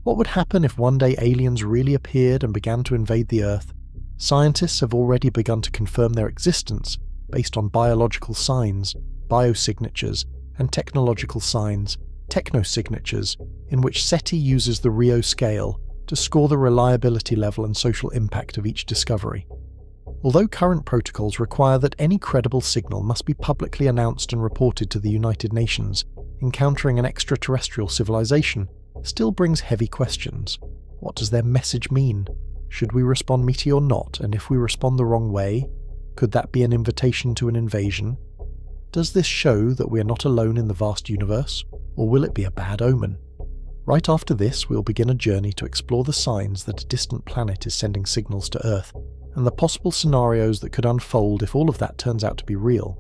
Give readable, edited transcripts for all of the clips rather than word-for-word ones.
What would happen if one day aliens really appeared and began to invade the Earth? Scientists have already begun to confirm their existence based on biological signs, biosignatures, and technological signs, technosignatures, in which SETI uses the Rio Scale to score the reliability level and social impact of each discovery. Although current protocols require that any credible signal must be publicly announced and reported to the United Nations, encountering an extraterrestrial civilization still brings heavy questions. What does their message mean? Should we respond METI or not, and if we respond the wrong way, could that be an invitation to an invasion? Does this show that we are not alone in the vast universe, or will it be a bad omen? Right after this, we'll begin a journey to explore the signs that a distant planet is sending signals to Earth, and the possible scenarios that could unfold if all of that turns out to be real.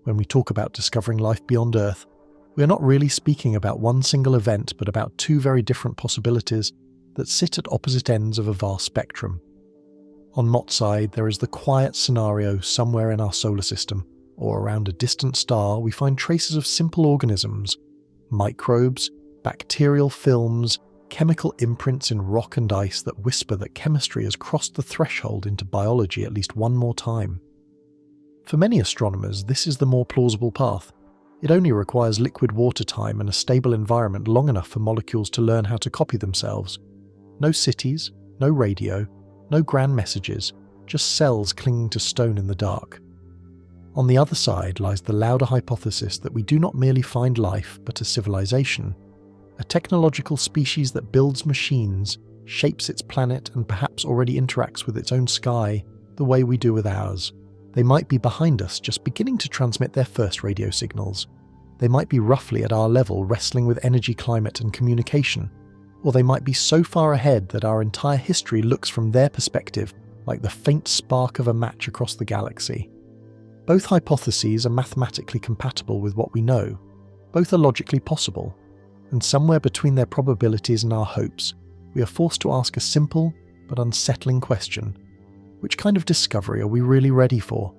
When we talk about discovering life beyond Earth, we are not really speaking about one single event, but about two very different possibilities that sit at opposite ends of a vast spectrum. On Mott's side, there is the quiet scenario somewhere in our solar system, or around a distant star we find traces of simple organisms, microbes, bacterial films, chemical imprints in rock and ice that whisper that chemistry has crossed the threshold into biology at least one more time. For many astronomers, this is the more plausible path. It only requires liquid water time and a stable environment long enough for molecules to learn how to copy themselves. No cities, no radio, no grand messages, just cells clinging to stone in the dark. On the other side lies the louder hypothesis that we do not merely find life, but a civilization. A technological species that builds machines, shapes its planet, and perhaps already interacts with its own sky the way we do with ours. They might be behind us, just beginning to transmit their first radio signals. They might be roughly at our level, wrestling with energy, climate, and communication. Or they might be so far ahead that our entire history looks from their perspective like the faint spark of a match across the galaxy. Both hypotheses are mathematically compatible with what we know. Both are logically possible. And somewhere between their probabilities and our hopes, we are forced to ask a simple but unsettling question. Which kind of discovery are we really ready for?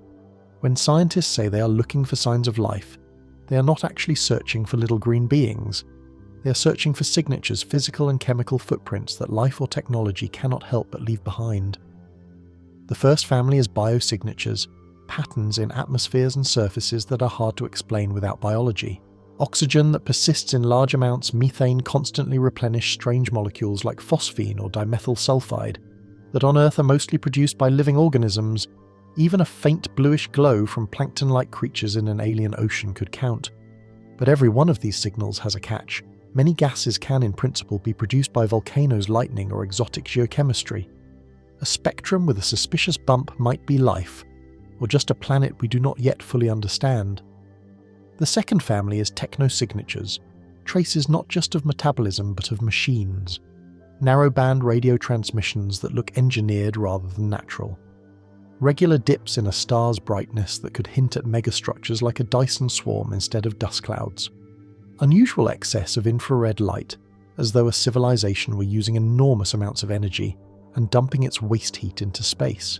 When scientists say they are looking for signs of life, they are not actually searching for little green beings. They are searching for signatures, physical and chemical footprints that life or technology cannot help but leave behind. The first family is biosignatures, patterns in atmospheres and surfaces that are hard to explain without biology. Oxygen that persists in large amounts, methane constantly replenish strange molecules like phosphine or dimethyl sulfide, that on Earth are mostly produced by living organisms. Even a faint bluish glow from plankton-like creatures in an alien ocean could count. But every one of these signals has a catch. Many gases can, in principle, be produced by volcanoes, lightning, or exotic geochemistry. A spectrum with a suspicious bump might be life, or just a planet we do not yet fully understand. The second family is technosignatures, traces not just of metabolism but of machines. Narrowband radio transmissions that look engineered rather than natural. Regular dips in a star's brightness that could hint at megastructures like a Dyson swarm instead of dust clouds. Unusual excess of infrared light, as though a civilization were using enormous amounts of energy and dumping its waste heat into space.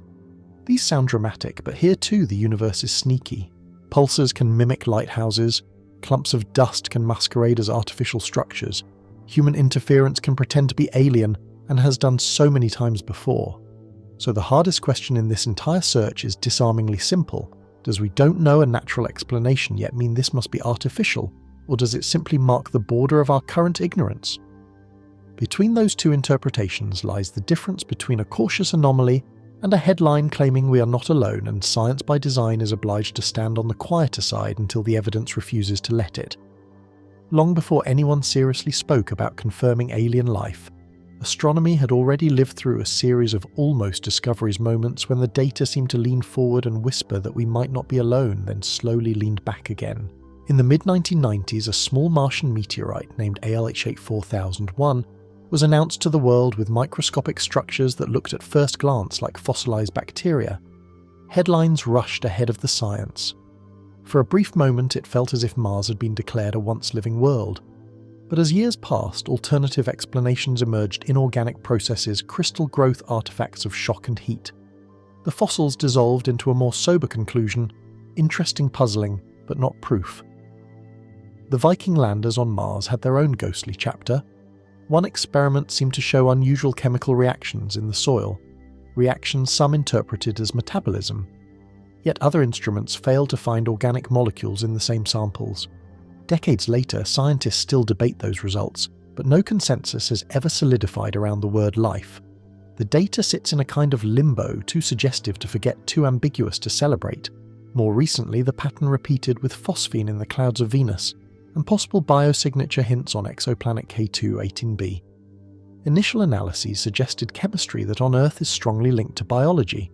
These sound dramatic, but here too the universe is sneaky. Pulsars can mimic lighthouses, clumps of dust can masquerade as artificial structures, human interference can pretend to be alien and has done so many times before. So the hardest question in this entire search is disarmingly simple. Does we don't know a natural explanation yet mean this must be artificial, or does it simply mark the border of our current ignorance? Between those two interpretations lies the difference between a cautious anomaly and a headline claiming we are not alone and science by design is obliged to stand on the quieter side until the evidence refuses to let it. Long before anyone seriously spoke about confirming alien life, astronomy had already lived through a series of almost discoveries moments when the data seemed to lean forward and whisper that we might not be alone, then slowly leaned back again. In the mid-1990s, a small Martian meteorite named ALH8 4001 was announced to the world with microscopic structures that looked at first glance like fossilized bacteria. Headlines rushed ahead of the science. For a brief moment it felt as if Mars had been declared a once-living world. But as years passed, alternative explanations emerged: inorganic processes, crystal growth artifacts of shock and heat. The fossils dissolved into a more sober conclusion: interesting puzzling, but not proof. The Viking landers on Mars had their own ghostly chapter. One experiment seemed to show unusual chemical reactions in the soil, reactions some interpreted as metabolism. Yet other instruments failed to find organic molecules in the same samples. Decades later, scientists still debate those results, but no consensus has ever solidified around the word life. The data sits in a kind of limbo, too suggestive to forget, too ambiguous to celebrate. More recently, the pattern repeated with phosphine in the clouds of Venus, and possible biosignature hints on exoplanet K2-18b. Initial analyses suggested chemistry that on Earth is strongly linked to biology.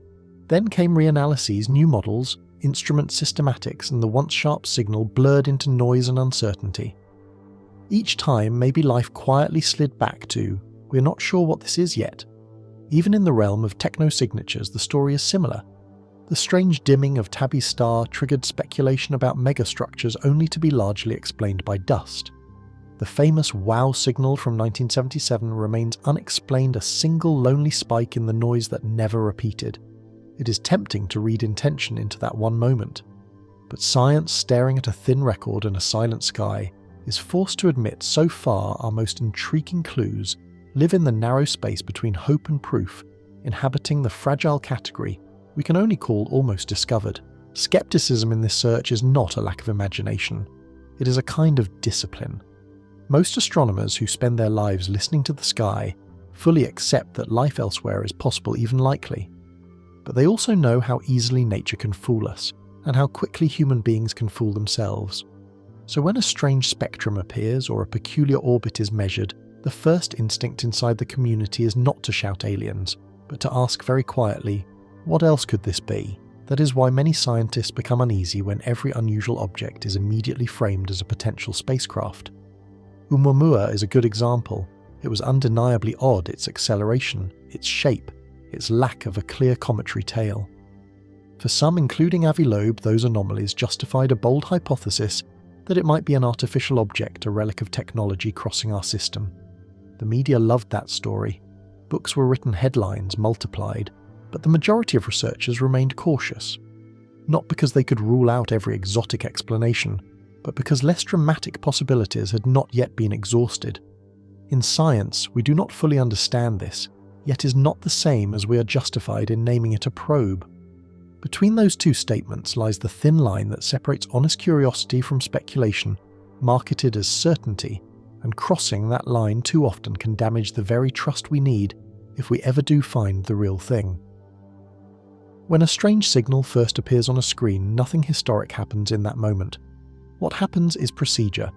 Then came reanalyses, new models, instrument systematics, and the once sharp signal blurred into noise and uncertainty. Each time, maybe life quietly slid back to, we're not sure what this is yet. Even in the realm of technosignatures, the story is similar. The strange dimming of Tabby's star triggered speculation about megastructures only to be largely explained by dust. The famous WOW signal from 1977 remains unexplained, a single lonely spike in the noise that never repeated. It is tempting to read intention into that one moment. But science, staring at a thin record and a silent sky, is forced to admit so far our most intriguing clues live in the narrow space between hope and proof, inhabiting the fragile category we can only call almost discovered. Skepticism in this search is not a lack of imagination. It is a kind of discipline. Most astronomers who spend their lives listening to the sky fully accept that life elsewhere is possible, even likely. But they also know how easily nature can fool us, and how quickly human beings can fool themselves. So when a strange spectrum appears or a peculiar orbit is measured, the first instinct inside the community is not to shout aliens, but to ask very quietly, what else could this be? That is why many scientists become uneasy when every unusual object is immediately framed as a potential spacecraft. Oumuamua is a good example. It was undeniably odd, its acceleration, its shape, its lack of a clear cometary tail. For some, including Avi Loeb, those anomalies justified a bold hypothesis that it might be an artificial object, a relic of technology crossing our system. The media loved that story. Books were written, headlines multiplied, but the majority of researchers remained cautious. Not because they could rule out every exotic explanation, but because less dramatic possibilities had not yet been exhausted. In science, we do not fully understand this, yet is not the same as we are justified in naming it a probe. Between those two statements lies the thin line that separates honest curiosity from speculation, marketed as certainty, and crossing that line too often can damage the very trust we need if we ever do find the real thing. When a strange signal first appears on a screen, nothing historic happens in that moment. What happens is procedure.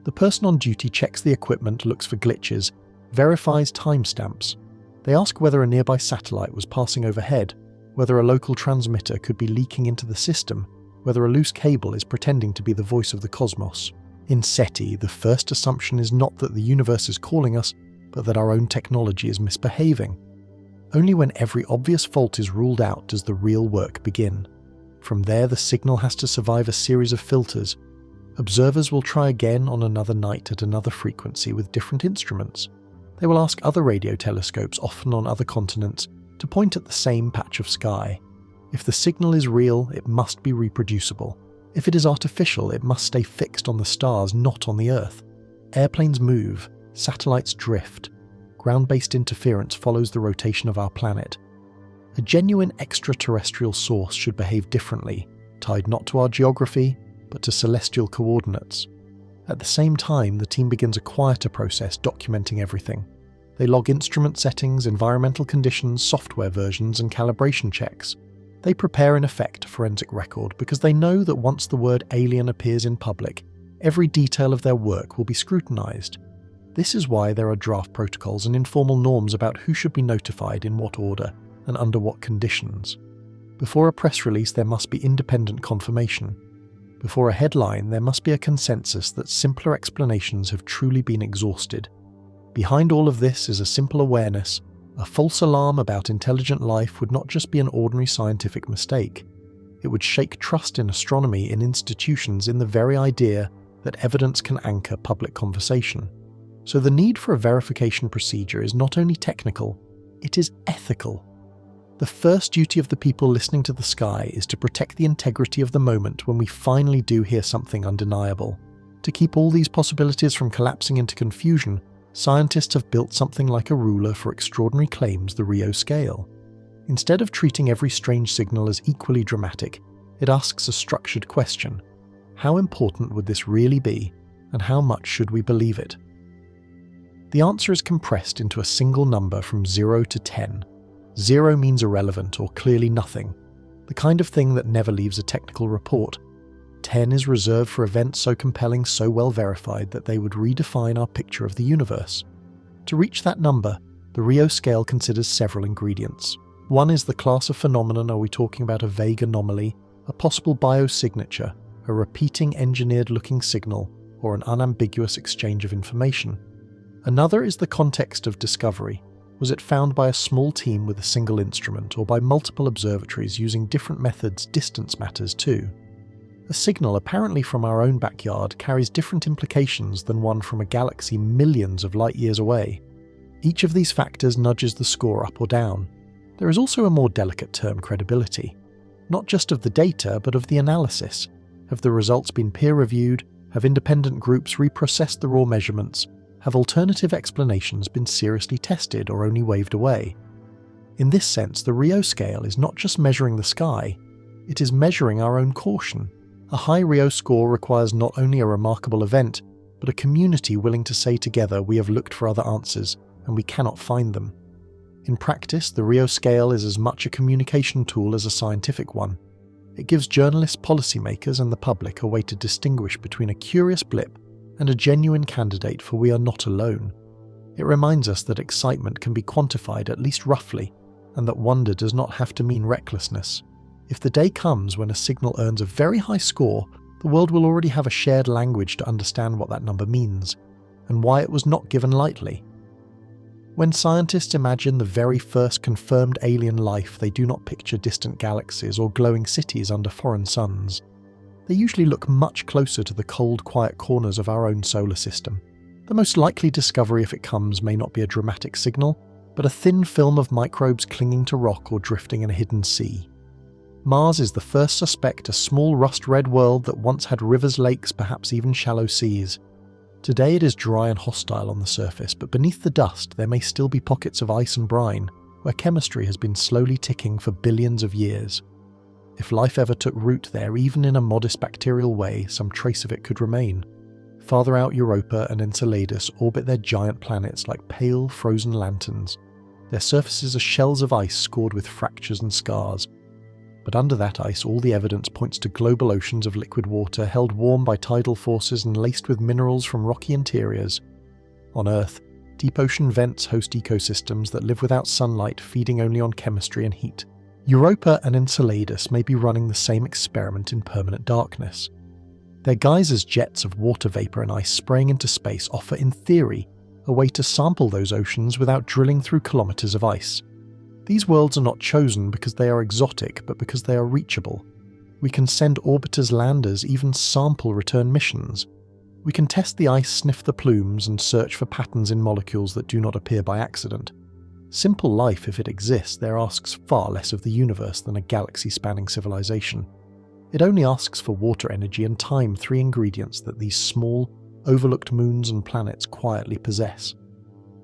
The person on duty checks the equipment, looks for glitches, verifies timestamps. They ask whether a nearby satellite was passing overhead, whether a local transmitter could be leaking into the system, whether a loose cable is pretending to be the voice of the cosmos. In SETI, the first assumption is not that the universe is calling us, but that our own technology is misbehaving. Only when every obvious fault is ruled out does the real work begin. From there, the signal has to survive a series of filters. Observers will try again on another night at another frequency with different instruments. They will ask other radio telescopes, often on other continents, to point at the same patch of sky. If the signal is real, it must be reproducible. If it is artificial, it must stay fixed on the stars, not on the Earth. Airplanes move, satellites drift. Ground-based interference follows the rotation of our planet. A genuine extraterrestrial source should behave differently, tied not to our geography, but to celestial coordinates. At the same time, the team begins a quieter process documenting everything. They log instrument settings, environmental conditions, software versions, and calibration checks. They prepare in effect a forensic record because they know that once the word alien appears in public, every detail of their work will be scrutinized. This is why there are draft protocols and informal norms about who should be notified in what order and under what conditions. Before a press release, there must be independent confirmation. Before a headline, there must be a consensus that simpler explanations have truly been exhausted. Behind all of this is a simple awareness. A false alarm about intelligent life would not just be an ordinary scientific mistake. It would shake trust in astronomy, in institutions, in the very idea that evidence can anchor public conversation. So the need for a verification procedure is not only technical, it is ethical. The first duty of the people listening to the sky is to protect the integrity of the moment when we finally do hear something undeniable, To keep all these possibilities from collapsing into confusion, scientists have built something like a ruler for extraordinary claims, the Rio Scale. Instead of treating every strange signal as equally dramatic, it asks a structured question. How important would this really be, and how much should we believe it? The answer is compressed into a single number from 0 to 10. 0 means irrelevant or clearly nothing, the kind of thing that never leaves a technical report. 10 is reserved for events so compelling, so well verified that they would redefine our picture of the universe. To reach that number, the Rio Scale considers several ingredients. One is the class of phenomenon. Are we talking about a vague anomaly, a possible biosignature, a repeating engineered-looking signal, or an unambiguous exchange of information? Another is the context of discovery. Was it found by a small team with a single instrument, or by multiple observatories using different methods? Distance matters too. A signal apparently from our own backyard carries different implications than one from a galaxy millions of light years away. Each of these factors nudges the score up or down. There is also a more delicate term, credibility. Not just of the data, but of the analysis. Have the results been peer-reviewed? Have independent groups reprocessed the raw measurements? Have alternative explanations been seriously tested or only waved away? In this sense, the Rio Scale is not just measuring the sky, it is measuring our own caution. A high Rio score requires not only a remarkable event, but a community willing to say together, we have looked for other answers, and we cannot find them. In practice, the Rio Scale is as much a communication tool as a scientific one. It gives journalists, policymakers, and the public a way to distinguish between a curious blip and a genuine candidate for we are not alone. It reminds us that excitement can be quantified at least roughly, and that wonder does not have to mean recklessness. If the day comes when a signal earns a very high score, the world will already have a shared language to understand what that number means, and why it was not given lightly. When scientists imagine the very first confirmed alien life, they do not picture distant galaxies or glowing cities under foreign suns. They usually look much closer to the cold, quiet corners of our own solar system. The most likely discovery, if it comes, may not be a dramatic signal, but a thin film of microbes clinging to rock or drifting in a hidden sea. Mars is the first suspect, a small rust-red world that once had rivers, lakes, perhaps even shallow seas. Today it is dry and hostile on the surface, but beneath the dust there may still be pockets of ice and brine, where chemistry has been slowly ticking for billions of years. If life ever took root there, even in a modest bacterial way, some trace of it could remain. Farther out, Europa and Enceladus orbit their giant planets like pale, frozen lanterns. Their surfaces are shells of ice scored with fractures and scars. But under that ice, all the evidence points to global oceans of liquid water held warm by tidal forces and laced with minerals from rocky interiors. On Earth, deep ocean vents host ecosystems that live without sunlight, feeding only on chemistry and heat. Europa and Enceladus may be running the same experiment in permanent darkness. Their geysers, jets of water vapor and ice spraying into space, offer, in theory, a way to sample those oceans without drilling through kilometers of ice. These worlds are not chosen because they are exotic, but because they are reachable. We can send orbiters, landers, even sample return missions. We can test the ice, sniff the plumes, and search for patterns in molecules that do not appear by accident. Simple life, if it exists, there asks far less of the universe than a galaxy-spanning civilization. It only asks for water, energy, and time, 3 ingredients that these small, overlooked moons and planets quietly possess.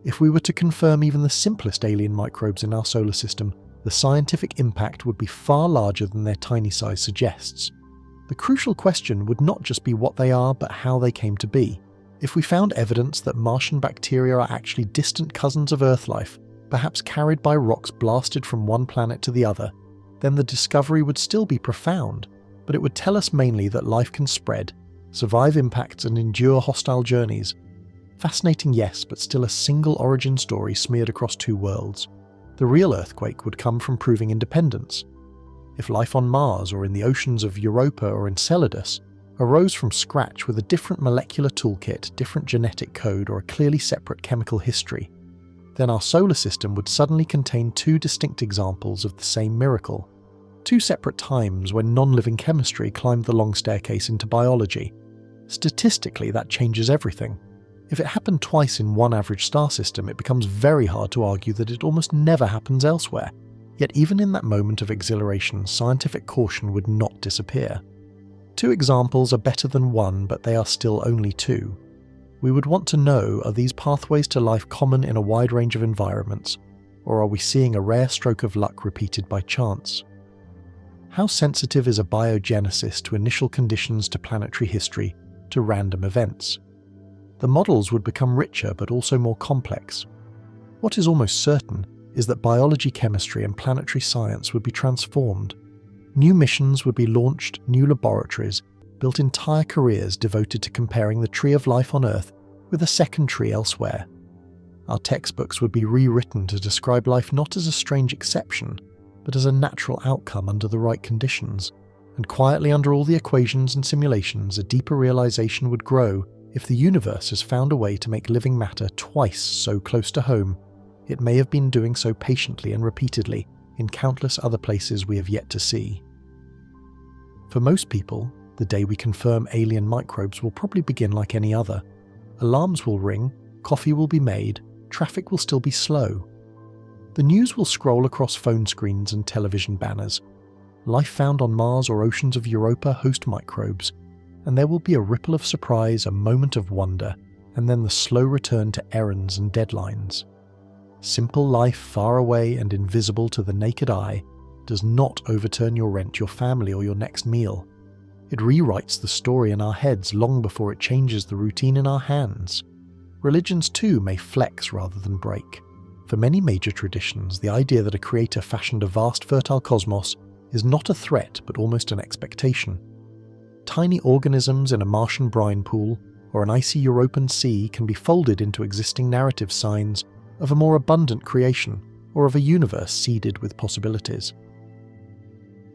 If we were to confirm even the simplest alien microbes in our solar system, the scientific impact would be far larger than their tiny size suggests. The crucial question would not just be what they are, but how they came to be. If we found evidence that Martian bacteria are actually distant cousins of Earth life, perhaps carried by rocks blasted from one planet to the other, then the discovery would still be profound, but it would tell us mainly that life can spread, survive impacts, and endure hostile journeys. Fascinating, yes, but still a single origin story smeared across 2 worlds. The real earthquake would come from proving independence. If life on Mars or in the oceans of Europa or Enceladus arose from scratch with a different molecular toolkit, different genetic code, or a clearly separate chemical history, then our solar system would suddenly contain 2 distinct examples of the same miracle. 2 separate times when non-living chemistry climbed the long staircase into biology. Statistically, that changes everything. If it happened twice in one average star system, it becomes very hard to argue that it almost never happens elsewhere. Yet even in that moment of exhilaration, scientific caution would not disappear. Two examples are better than one, but they are still only two. We would want to know, are these pathways to life common in a wide range of environments, or are we seeing a rare stroke of luck repeated by chance? How sensitive is a biogenesis to initial conditions, to planetary history, to random events? The models would become richer but also more complex. What is almost certain is that biology, chemistry, and planetary science would be transformed. New missions would be launched, new laboratories built entire careers devoted to comparing the tree of life on Earth with a second tree elsewhere. Our textbooks would be rewritten to describe life not as a strange exception, but as a natural outcome under the right conditions. And quietly under all the equations and simulations, a deeper realization would grow. If the universe has found a way to make living matter twice so close to home, it may have been doing so patiently and repeatedly in countless other places we have yet to see. For most people, the day we confirm alien microbes will probably begin like any other. Alarms will ring, coffee will be made, traffic will still be slow. The news will scroll across phone screens and television banners. Life found on Mars or oceans of Europa host microbes, and there will be a ripple of surprise, a moment of wonder, and then the slow return to errands and deadlines. Simple life far away and invisible to the naked eye does not overturn your rent, your family, or your next meal. It rewrites the story in our heads long before it changes the routine in our hands. Religions too may flex rather than break. For many major traditions, the idea that a creator fashioned a vast fertile cosmos is not a threat but almost an expectation. Tiny organisms in a Martian brine pool or an icy European sea can be folded into existing narrative signs of a more abundant creation or of a universe seeded with possibilities.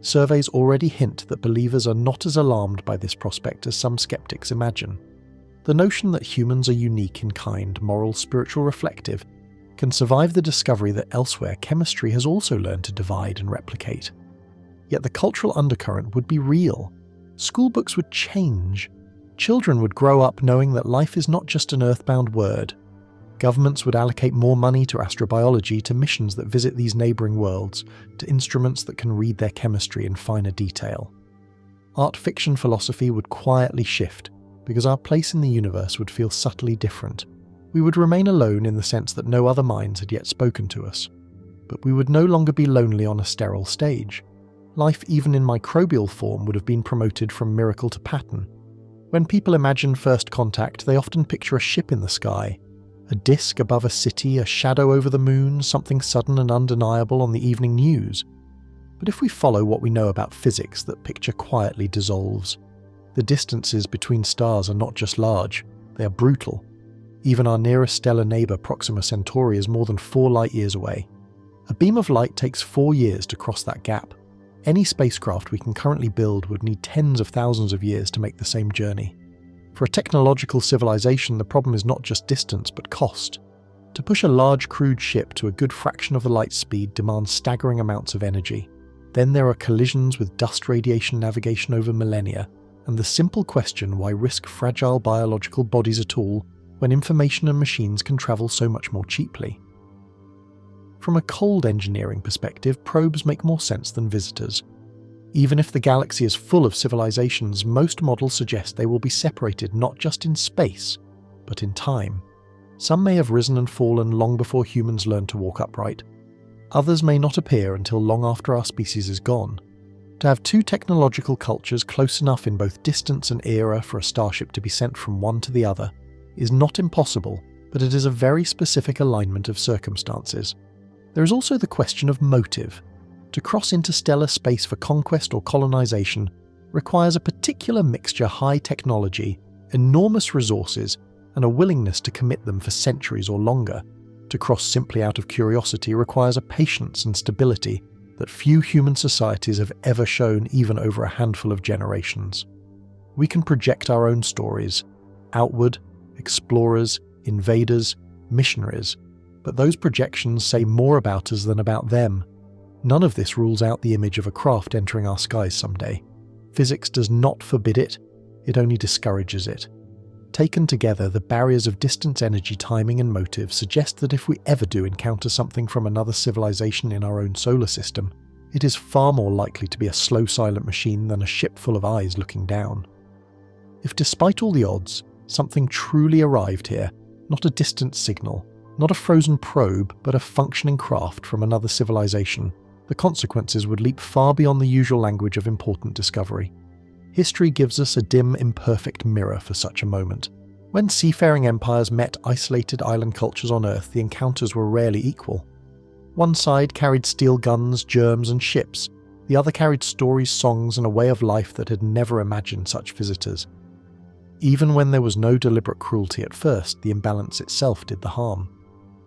Surveys already hint that believers are not as alarmed by this prospect as some skeptics imagine. The notion that humans are unique in kind, moral, spiritual, reflective, can survive the discovery that elsewhere chemistry has also learned to divide and replicate. Yet the cultural undercurrent would be real. School books would change. Children would grow up knowing that life is not just an earthbound word. Governments would allocate more money to astrobiology, to missions that visit these neighbouring worlds, to instruments that can read their chemistry in finer detail. Art fiction philosophy would quietly shift, because our place in the universe would feel subtly different. We would remain alone in the sense that no other minds had yet spoken to us, but we would no longer be lonely on a sterile stage. Life, even in microbial form, would have been promoted from miracle to pattern. When people imagine first contact, they often picture a ship in the sky, a disk above a city, a shadow over the moon, something sudden and undeniable on the evening news. But if we follow what we know about physics, that picture quietly dissolves. The distances between stars are not just large, they are brutal. Even our nearest stellar neighbour, Proxima Centauri, is more than 4 light-years away. A beam of light takes 4 years to cross that gap. Any spacecraft we can currently build would need tens of thousands of years to make the same journey. For a technological civilization, the problem is not just distance, but cost. To push a large crewed ship to a good fraction of the light speed demands staggering amounts of energy. Then there are collisions with dust radiation navigation over millennia, and the simple question, why risk fragile biological bodies at all when information and machines can travel so much more cheaply? From a cold engineering perspective, probes make more sense than visitors. Even if the galaxy is full of civilizations, most models suggest they will be separated not just in space, but in time. Some may have risen and fallen long before humans learned to walk upright. Others may not appear until long after our species is gone. To have 2 technological cultures close enough in both distance and era for a starship to be sent from one to the other is not impossible, but it is a very specific alignment of circumstances. There is also the question of motive. To cross interstellar space for conquest or colonization requires a particular mixture: high technology, enormous resources, and a willingness to commit them for centuries or longer. To cross simply out of curiosity requires a patience and stability that few human societies have ever shown, even over a handful of generations. We can project our own stories, outward, explorers, invaders, missionaries, but those projections say more about us than about them. None of this rules out the image of a craft entering our skies someday. Physics does not forbid it, it only discourages it. Taken together, the barriers of distance, energy, timing, and motive suggest that if we ever do encounter something from another civilization in our own solar system, it is far more likely to be a slow, silent machine than a ship full of eyes looking down. If despite all the odds, something truly arrived here, not a distant signal, not a frozen probe, but a functioning craft from another civilization, the consequences would leap far beyond the usual language of important discovery. History gives us a dim, imperfect mirror for such a moment. When seafaring empires met isolated island cultures on Earth, the encounters were rarely equal. One side carried steel guns, germs, and ships. The other carried stories, songs, and a way of life that had never imagined such visitors. Even when there was no deliberate cruelty at first, the imbalance itself did the harm.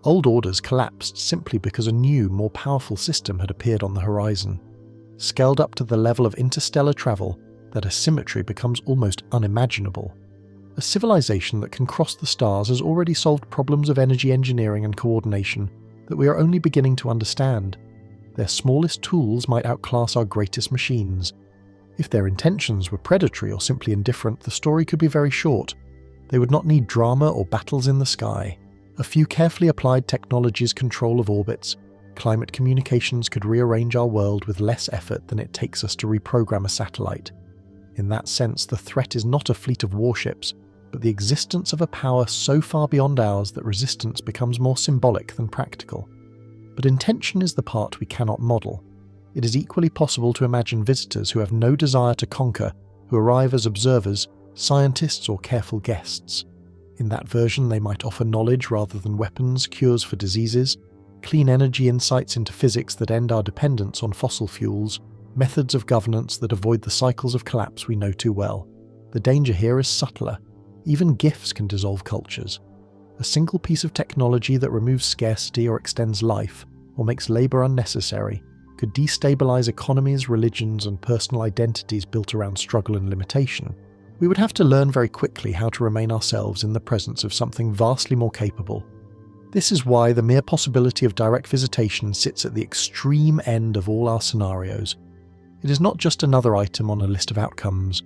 Old orders collapsed simply because a new, more powerful system had appeared on the horizon. Scaled up to the level of interstellar travel, that asymmetry becomes almost unimaginable. A civilization that can cross the stars has already solved problems of energy engineering and coordination that we are only beginning to understand. Their smallest tools might outclass our greatest machines. If their intentions were predatory or simply indifferent, the story could be very short. They would not need drama or battles in the sky. A few carefully applied technologies' control of orbits, climate communications could rearrange our world with less effort than it takes us to reprogram a satellite. In that sense, the threat is not a fleet of warships, but the existence of a power so far beyond ours that resistance becomes more symbolic than practical. But intention is the part we cannot model. It is equally possible to imagine visitors who have no desire to conquer, who arrive as observers, scientists, or careful guests. In that version, they might offer knowledge rather than weapons, cures for diseases, clean energy insights into physics that end our dependence on fossil fuels, methods of governance that avoid the cycles of collapse we know too well. The danger here is subtler. Even gifts can dissolve cultures. A single piece of technology that removes scarcity or extends life, or makes labour unnecessary, could destabilise economies, religions, and personal identities built around struggle and limitation. We would have to learn very quickly how to remain ourselves in the presence of something vastly more capable. This is why the mere possibility of direct visitation sits at the extreme end of all our scenarios. It is not just another item on a list of outcomes.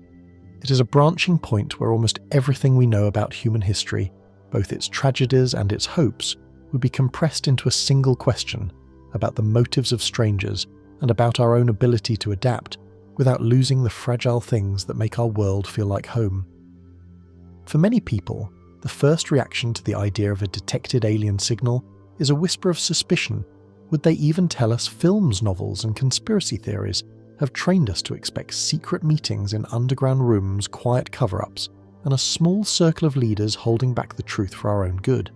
It is a branching point where almost everything we know about human history, both its tragedies and its hopes, would be compressed into a single question about the motives of strangers and about our own ability to adapt without losing the fragile things that make our world feel like home. For many people, the first reaction to the idea of a detected alien signal is a whisper of suspicion. Would they even tell us films, novels, and conspiracy theories have trained us to expect secret meetings in underground rooms, quiet cover-ups, and a small circle of leaders holding back the truth for our own good?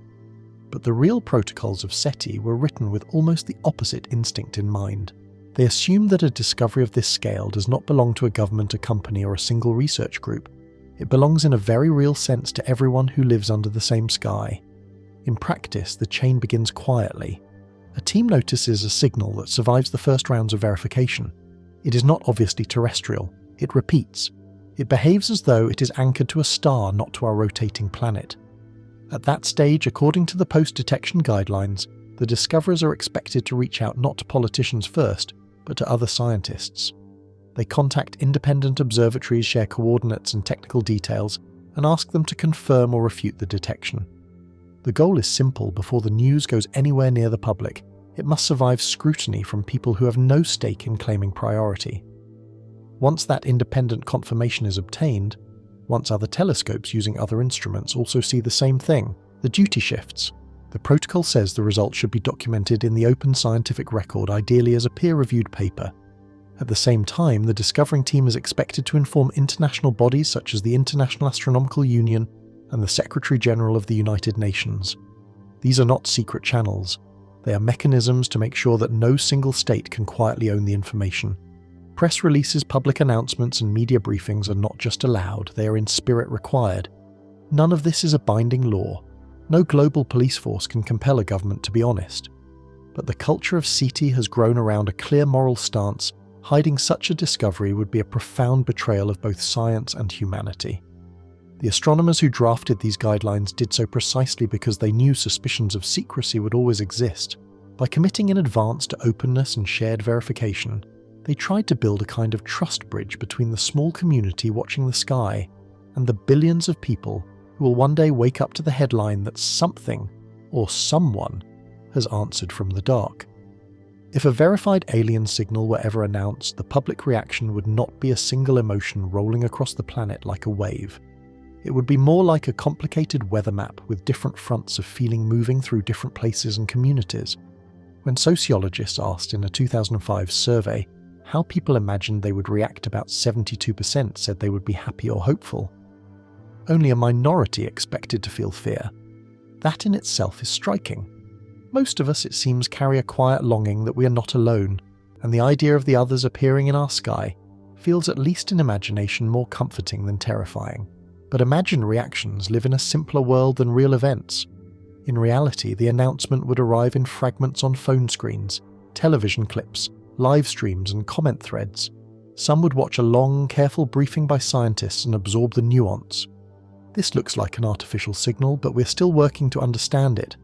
But the real protocols of SETI were written with almost the opposite instinct in mind. They assume that a discovery of this scale does not belong to a government, a company, or a single research group. It belongs in a very real sense to everyone who lives under the same sky. In practice, the chain begins quietly. A team notices a signal that survives the first rounds of verification. It is not obviously terrestrial. It repeats. It behaves as though it is anchored to a star, not to our rotating planet. At that stage, according to the post-detection guidelines, the discoverers are expected to reach out not to politicians first, but to other scientists. They contact independent observatories, share coordinates and technical details, and ask them to confirm or refute the detection. The goal is simple. Before the news goes anywhere near the public, it must survive scrutiny from people who have no stake in claiming priority. Once that independent confirmation is obtained, once other telescopes using other instruments also see the same thing, the duty shifts. The protocol says the results should be documented in the open scientific record, ideally as a peer-reviewed paper. At the same time, the discovering team is expected to inform international bodies such as the International Astronomical Union and the Secretary-General of the United Nations. These are not secret channels. They are mechanisms to make sure that no single state can quietly own the information. Press releases, public announcements, and media briefings are not just allowed, they are in spirit required. None of this is a binding law. No global police force can compel a government to be honest. But the culture of SETI has grown around a clear moral stance. Hiding such a discovery would be a profound betrayal of both science and humanity. The astronomers who drafted these guidelines did so precisely because they knew suspicions of secrecy would always exist. By committing in advance to openness and shared verification, they tried to build a kind of trust bridge between the small community watching the sky and the billions of people who will one day wake up to the headline that something, or someone, has answered from the dark. If a verified alien signal were ever announced, the public reaction would not be a single emotion rolling across the planet like a wave. It would be more like a complicated weather map with different fronts of feeling moving through different places and communities. When sociologists asked in a 2005 survey how people imagined they would react, about 72% said they would be happy or hopeful. Only a minority expected to feel fear. That in itself is striking. Most of us, it seems, carry a quiet longing that we are not alone, and the idea of the others appearing in our sky feels, at least in imagination, more comforting than terrifying. But imagined reactions live in a simpler world than real events. In reality, the announcement would arrive in fragments on phone screens, television clips, live streams and comment threads. Some would watch a long, careful briefing by scientists and absorb the nuance. This looks like an artificial signal, but we're still working to understand it.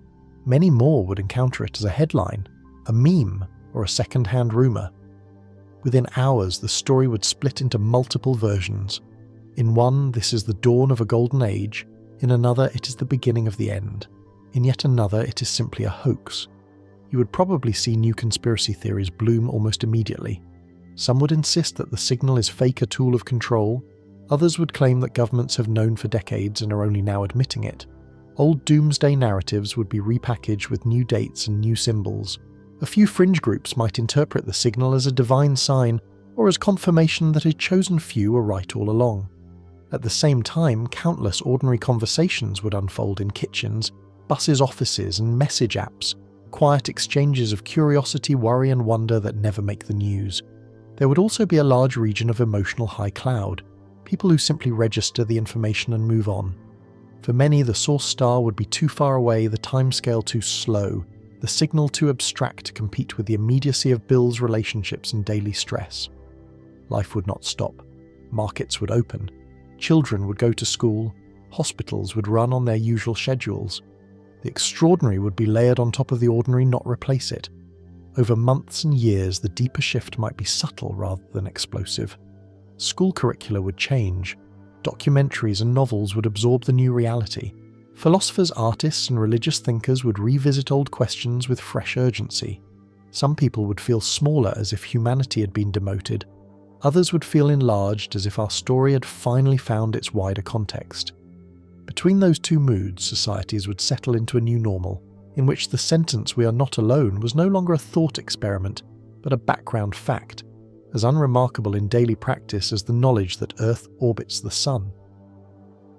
Many more would encounter it as a headline, a meme, or a second-hand rumour. Within hours, the story would split into multiple versions. In one, this is the dawn of a golden age. In another, it is the beginning of the end. In yet another, it is simply a hoax. You would probably see new conspiracy theories bloom almost immediately. Some would insist that the signal is fake, a tool of control. Others would claim that governments have known for decades and are only now admitting it. Old doomsday narratives would be repackaged with new dates and new symbols. A few fringe groups might interpret the signal as a divine sign or as confirmation that a chosen few were right all along. At the same time, countless ordinary conversations would unfold in kitchens, buses, offices, and message apps, quiet exchanges of curiosity, worry, and wonder that never make the news. There would also be a large region of emotional high cloud, people who simply register the information and move on. For many, the source star would be too far away, the timescale too slow, the signal too abstract to compete with the immediacy of bills, relationships, and daily stress. Life would not stop. Markets would open. Children would go to school. Hospitals would run on their usual schedules. The extraordinary would be layered on top of the ordinary, not replace it. Over months and years, the deeper shift might be subtle rather than explosive. School curricula would change. Documentaries and novels would absorb the new reality. Philosophers, artists, and religious thinkers would revisit old questions with fresh urgency. Some people would feel smaller, as if humanity had been demoted. Others would feel enlarged, as if our story had finally found its wider context. Between those two moods, societies would settle into a new normal, in which the sentence "we are not alone" was no longer a thought experiment, but a background fact, as unremarkable in daily practice as the knowledge that Earth orbits the Sun.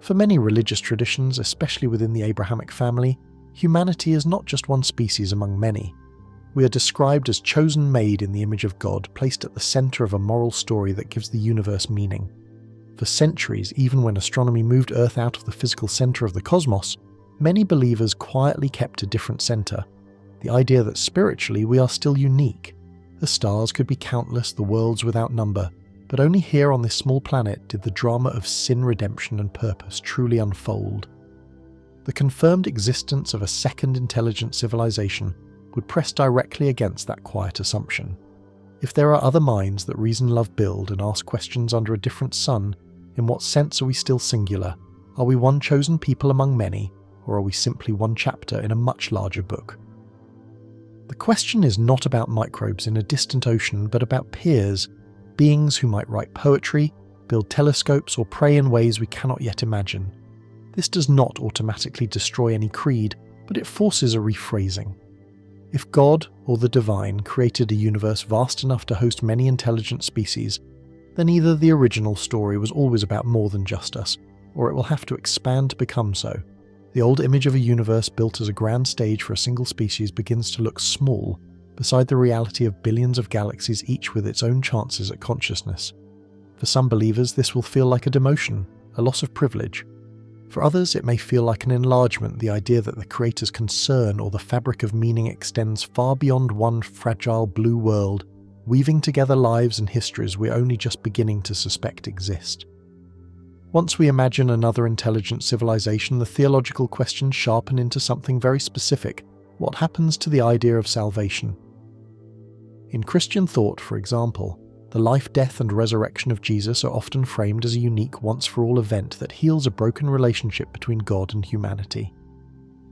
For many religious traditions, especially within the Abrahamic family, humanity is not just one species among many. We are described as chosen, made in the image of God, placed at the centre of a moral story that gives the universe meaning. For centuries, even when astronomy moved Earth out of the physical centre of the cosmos, many believers quietly kept a different centre, the idea that spiritually we are still unique. The stars could be countless, the worlds without number, but only here on this small planet did the drama of sin, redemption, and purpose truly unfold. The confirmed existence of a second intelligent civilization would press directly against that quiet assumption. If there are other minds that reason, love, build, and ask questions under a different sun, in what sense are we still singular? Are we one chosen people among many, or are we simply one chapter in a much larger book? The question is not about microbes in a distant ocean, but about peers, beings who might write poetry, build telescopes, or pray in ways we cannot yet imagine. This does not automatically destroy any creed, but it forces a rephrasing. If God, or the divine, created a universe vast enough to host many intelligent species, then either the original story was always about more than just us, or it will have to expand to become so. The old image of a universe built as a grand stage for a single species begins to look small beside the reality of billions of galaxies, each with its own chances at consciousness. For some believers, this will feel like a demotion, a loss of privilege. For others, it may feel like an enlargement, the idea that the Creator's concern or the fabric of meaning extends far beyond one fragile blue world, weaving together lives and histories we're only just beginning to suspect exist. Once we imagine another intelligent civilization, the theological questions sharpen into something very specific. What happens to the idea of salvation? In Christian thought, for example, the life, death, and resurrection of Jesus are often framed as a unique, once-for-all event that heals a broken relationship between God and humanity.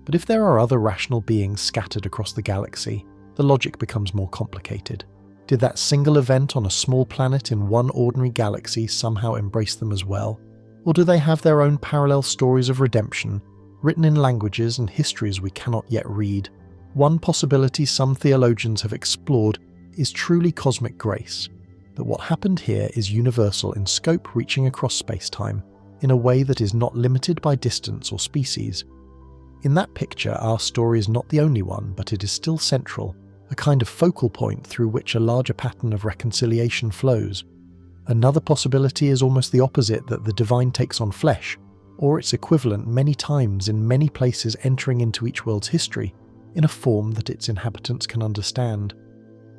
But if there are other rational beings scattered across the galaxy, the logic becomes more complicated. Did that single event on a small planet in one ordinary galaxy somehow embrace them as well? Or do they have their own parallel stories of redemption, written in languages and histories we cannot yet read? One possibility some theologians have explored is truly cosmic grace, that what happened here is universal in scope, reaching across space-time, in a way that is not limited by distance or species. In that picture, our story is not the only one, but it is still central, a kind of focal point through which a larger pattern of reconciliation flows. Another possibility is almost the opposite, that the divine takes on flesh, or its equivalent many times in many places, entering into each world's history, in a form that its inhabitants can understand.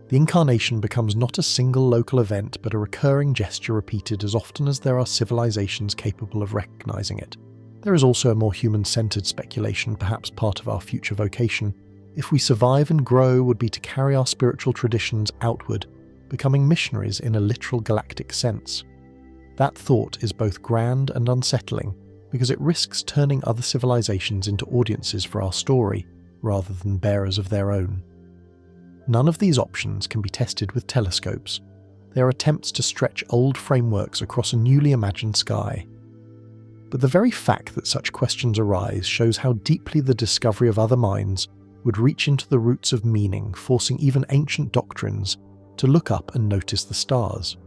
The incarnation becomes not a single local event, but a recurring gesture repeated as often as there are civilizations capable of recognizing it. There is also a more human-centered speculation, perhaps part of our future vocation, if we survive and grow, would be to carry our spiritual traditions outward, becoming missionaries in a literal galactic sense. That thought is both grand and unsettling, because it risks turning other civilizations into audiences for our story, rather than bearers of their own. None of these options can be tested with telescopes. They are attempts to stretch old frameworks across a newly imagined sky. But the very fact that such questions arise shows how deeply the discovery of other minds would reach into the roots of meaning, forcing even ancient doctrines to look up and notice the stars.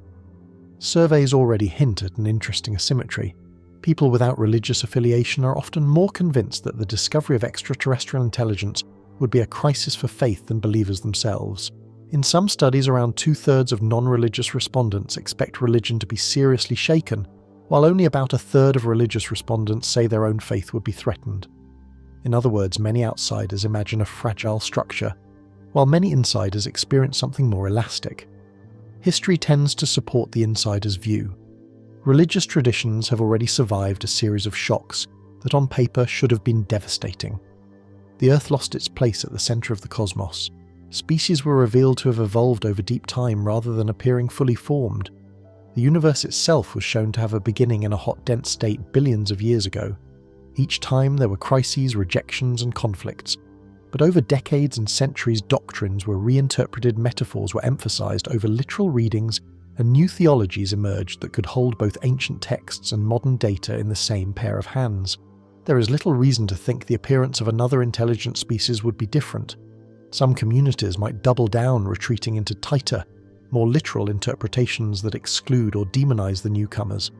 Surveys already hint at an interesting asymmetry. People without religious affiliation are often more convinced that the discovery of extraterrestrial intelligence would be a crisis for faith than believers themselves. In some studies, around 2/3 of non-religious respondents expect religion to be seriously shaken, while only about 1/3 of religious respondents say their own faith would be threatened. In other words, many outsiders imagine a fragile structure, while many insiders experience something more elastic. History tends to support the insider's view. Religious traditions have already survived a series of shocks that on paper should have been devastating. The Earth lost its place at the centre of the cosmos. Species were revealed to have evolved over deep time rather than appearing fully formed. The universe itself was shown to have a beginning in a hot, dense state billions of years ago. Each time there were crises, rejections, and conflicts. But over decades and centuries, doctrines were reinterpreted, metaphors were emphasized over literal readings, and new theologies emerged that could hold both ancient texts and modern data in the same pair of hands. There is little reason to think the appearance of another intelligent species would be different. Some communities might double down, retreating into tighter, more literal interpretations that exclude or demonize the newcomers.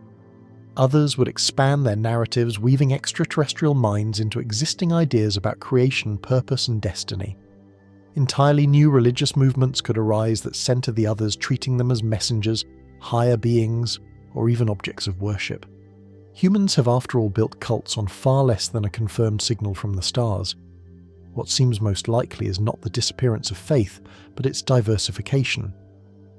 Others would expand their narratives, weaving extraterrestrial minds into existing ideas about creation, purpose, and destiny. Entirely new religious movements could arise that center the others, treating them as messengers, higher beings, or even objects of worship. Humans have after all built cults on far less than a confirmed signal from the stars. What seems most likely is not the disappearance of faith, but its diversification.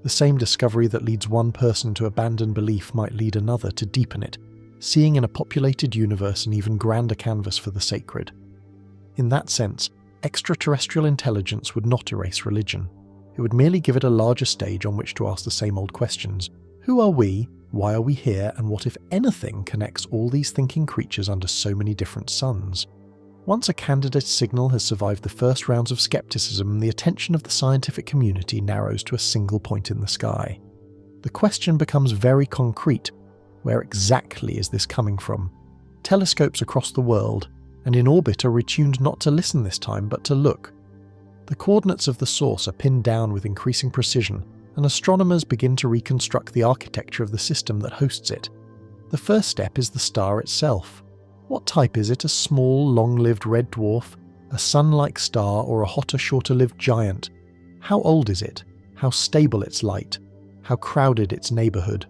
The same discovery that leads one person to abandon belief might lead another to deepen it, seeing in a populated universe an even grander canvas for the sacred. In that sense, extraterrestrial intelligence would not erase religion. It would merely give it a larger stage on which to ask the same old questions. Who are we? Why are we here? And what, if anything, connects all these thinking creatures under so many different suns? Once a candidate signal has survived the first rounds of skepticism, the attention of the scientific community narrows to a single point in the sky. The question becomes very concrete. Where exactly is this coming from? Telescopes across the world and in orbit are retuned not to listen this time, but to look. The coordinates of the source are pinned down with increasing precision, and astronomers begin to reconstruct the architecture of the system that hosts it. The first step is the star itself. What type is it? A small, long-lived red dwarf, a sun-like star, or a hotter, shorter-lived giant? How old is it? How stable its light? How crowded its neighbourhood?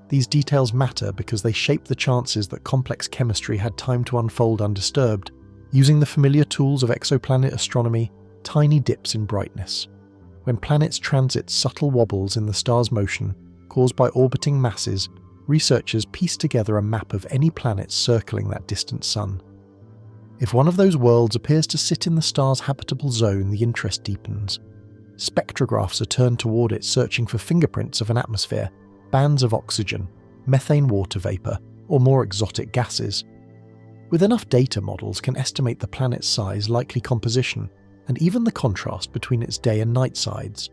These details matter because they shape the chances that complex chemistry had time to unfold undisturbed, using the familiar tools of exoplanet astronomy, tiny dips in brightness. When planets transit subtle wobbles in the star's motion, caused by orbiting masses, researchers piece together a map of any planets circling that distant sun. If one of those worlds appears to sit in the star's habitable zone, the interest deepens. Spectrographs are turned toward it, searching for fingerprints of an atmosphere, bands of oxygen, methane water vapour, or more exotic gases. With enough data, models can estimate the planet's size, likely composition, and even the contrast between its day and night sides.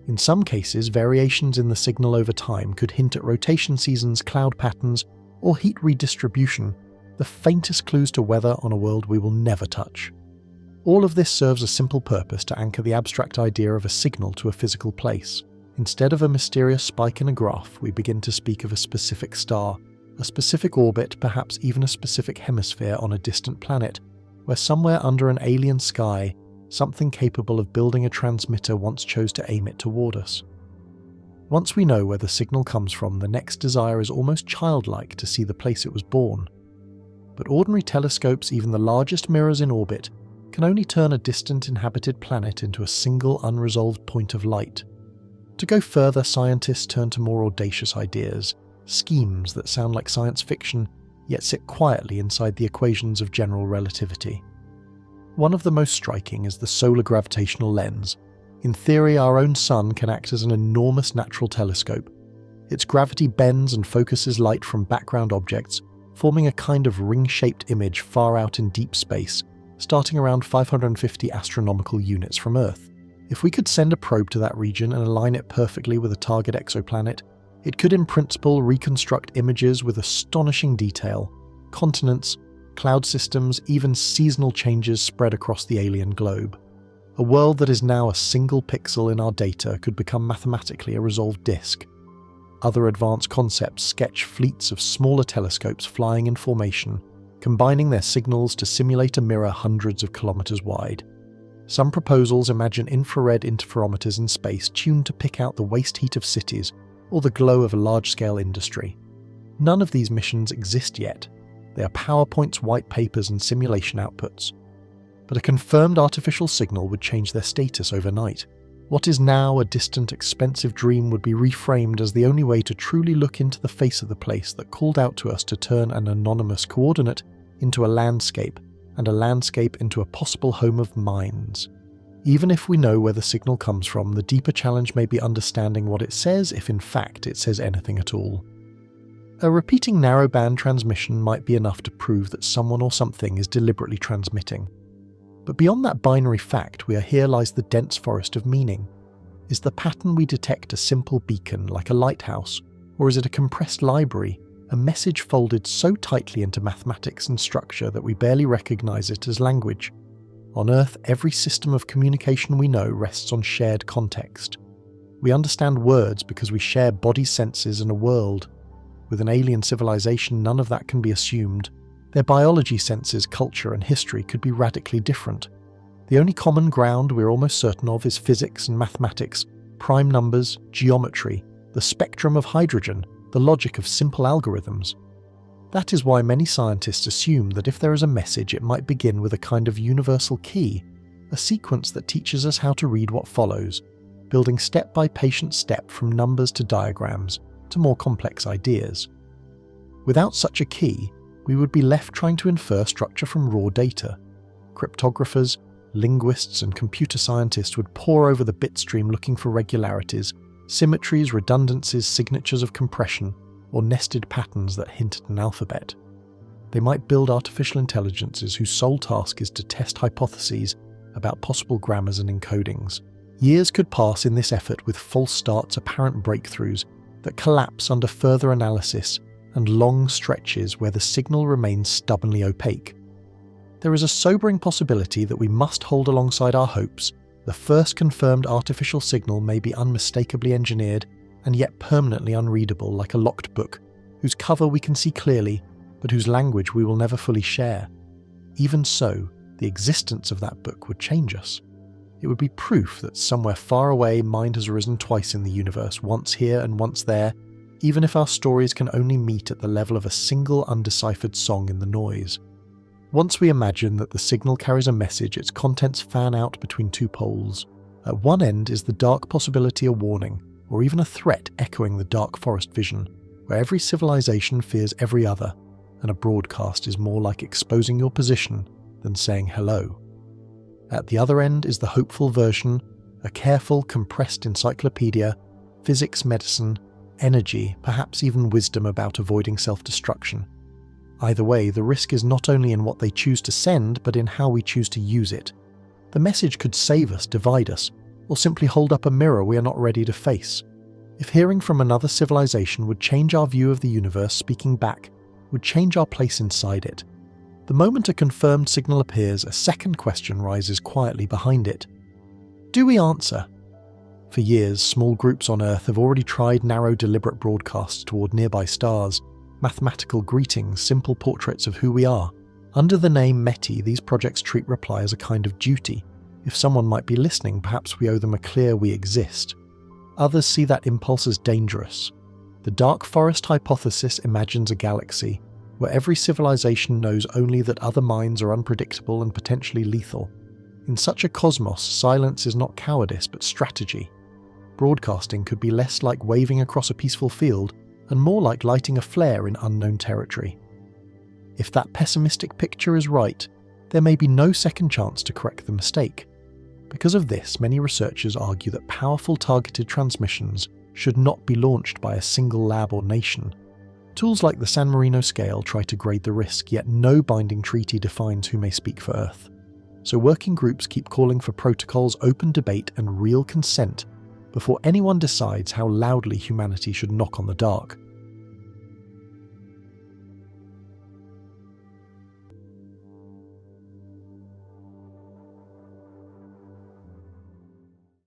In some cases, variations in the signal over time could hint at rotation seasons, cloud patterns, or heat redistribution, the faintest clues to weather on a world we will never touch. All of this serves a simple purpose to anchor the abstract idea of a signal to a physical place. Instead of a mysterious spike in a graph, we begin to speak of a specific star, a specific orbit, perhaps even a specific hemisphere on a distant planet, where somewhere under an alien sky, something capable of building a transmitter once chose to aim it toward us. Once we know where the signal comes from, the next desire is almost childlike to see the place it was born. But ordinary telescopes, even the largest mirrors in orbit, can only turn a distant inhabited planet into a single unresolved point of light. To go further, scientists turn to more audacious ideas, schemes that sound like science fiction, yet sit quietly inside the equations of general relativity. One of the most striking is the solar gravitational lens. In theory, our own sun can act as an enormous natural telescope. Its gravity bends and focuses light from background objects, forming a kind of ring-shaped image far out in deep space, starting around 550 astronomical units from Earth. If we could send a probe to that region and align it perfectly with a target exoplanet, it could in principle reconstruct images with astonishing detail, continents, cloud systems, even seasonal changes spread across the alien globe. A world that is now a single pixel in our data could become mathematically a resolved disk. Other advanced concepts sketch fleets of smaller telescopes flying in formation, combining their signals to simulate a mirror hundreds of kilometers wide. Some proposals imagine infrared interferometers in space tuned to pick out the waste heat of cities or the glow of a large-scale industry. None of these missions exist yet. They are PowerPoints, white papers, and simulation outputs. But a confirmed artificial signal would change their status overnight. What is now a distant, expensive dream would be reframed as the only way to truly look into the face of the place that called out to us to turn an anonymous coordinate into a landscape, and a landscape into a possible home of minds. Even if we know where the signal comes from, the deeper challenge may be understanding what it says, if in fact it says anything at all. A repeating narrowband transmission might be enough to prove that someone or something is deliberately transmitting. But beyond that binary fact, here lies the dense forest of meaning. Is the pattern we detect a simple beacon like a lighthouse, or is it a compressed library, a message folded so tightly into mathematics and structure that we barely recognize it as language? On Earth, every system of communication we know rests on shared context. We understand words because we share body senses and a world. With an alien civilization, none of that can be assumed. Their biology senses, culture, and history could be radically different. The only common ground we're almost certain of is physics and mathematics, prime numbers, geometry, the spectrum of hydrogen, the logic of simple algorithms. That is why many scientists assume that if there is a message, it might begin with a kind of universal key, a sequence that teaches us how to read what follows, building step by patient step from numbers to diagrams to more complex ideas. Without such a key, we would be left trying to infer structure from raw data. Cryptographers, linguists, and computer scientists would pore over the bit stream looking for regularities, symmetries, redundancies, signatures of compression, or nested patterns that hint at an alphabet. They might build artificial intelligences whose sole task is to test hypotheses about possible grammars and encodings. Years could pass in this effort with false starts, apparent breakthroughs that collapse under further analysis, and long stretches where the signal remains stubbornly opaque. There is a sobering possibility that we must hold alongside our hopes. The first confirmed artificial signal may be unmistakably engineered and yet permanently unreadable, like a locked book, whose cover we can see clearly, but whose language we will never fully share. Even so, the existence of that book would change us. It would be proof that somewhere far away mind has arisen twice in the universe, once here and once there, even if our stories can only meet at the level of a single undeciphered song in the noise. Once we imagine that the signal carries a message, its contents fan out between two poles. At one end is the dark possibility a warning, or even a threat echoing the dark forest vision, where every civilization fears every other, and a broadcast is more like exposing your position than saying hello. At the other end is the hopeful version, a careful, compressed encyclopedia, physics, medicine, energy, perhaps even wisdom about avoiding self-destruction. Either way, the risk is not only in what they choose to send, but in how we choose to use it. The message could save us, divide us, or simply hold up a mirror we are not ready to face. If hearing from another civilization would change our view of the universe, speaking back would change our place inside it. The moment a confirmed signal appears, a second question rises quietly behind it. Do we answer? For years, small groups on Earth have already tried narrow, deliberate broadcasts toward nearby stars, mathematical greetings, simple portraits of who we are. Under the name METI, these projects treat reply as a kind of duty. If someone might be listening, perhaps we owe them a clear we exist. Others see that impulse as dangerous. The dark forest hypothesis imagines a galaxy where every civilization knows only that other minds are unpredictable and potentially lethal. In such a cosmos, silence is not cowardice but strategy. Broadcasting could be less like waving across a peaceful field and more like lighting a flare in unknown territory. If that pessimistic picture is right, there may be no second chance to correct the mistake. Because of this, many researchers argue that powerful targeted transmissions should not be launched by a single lab or nation. Tools like the San Marino scale try to grade the risk, yet no binding treaty defines who may speak for Earth. So working groups keep calling for protocols, open debate, and real consent before anyone decides how loudly humanity should knock on the dark.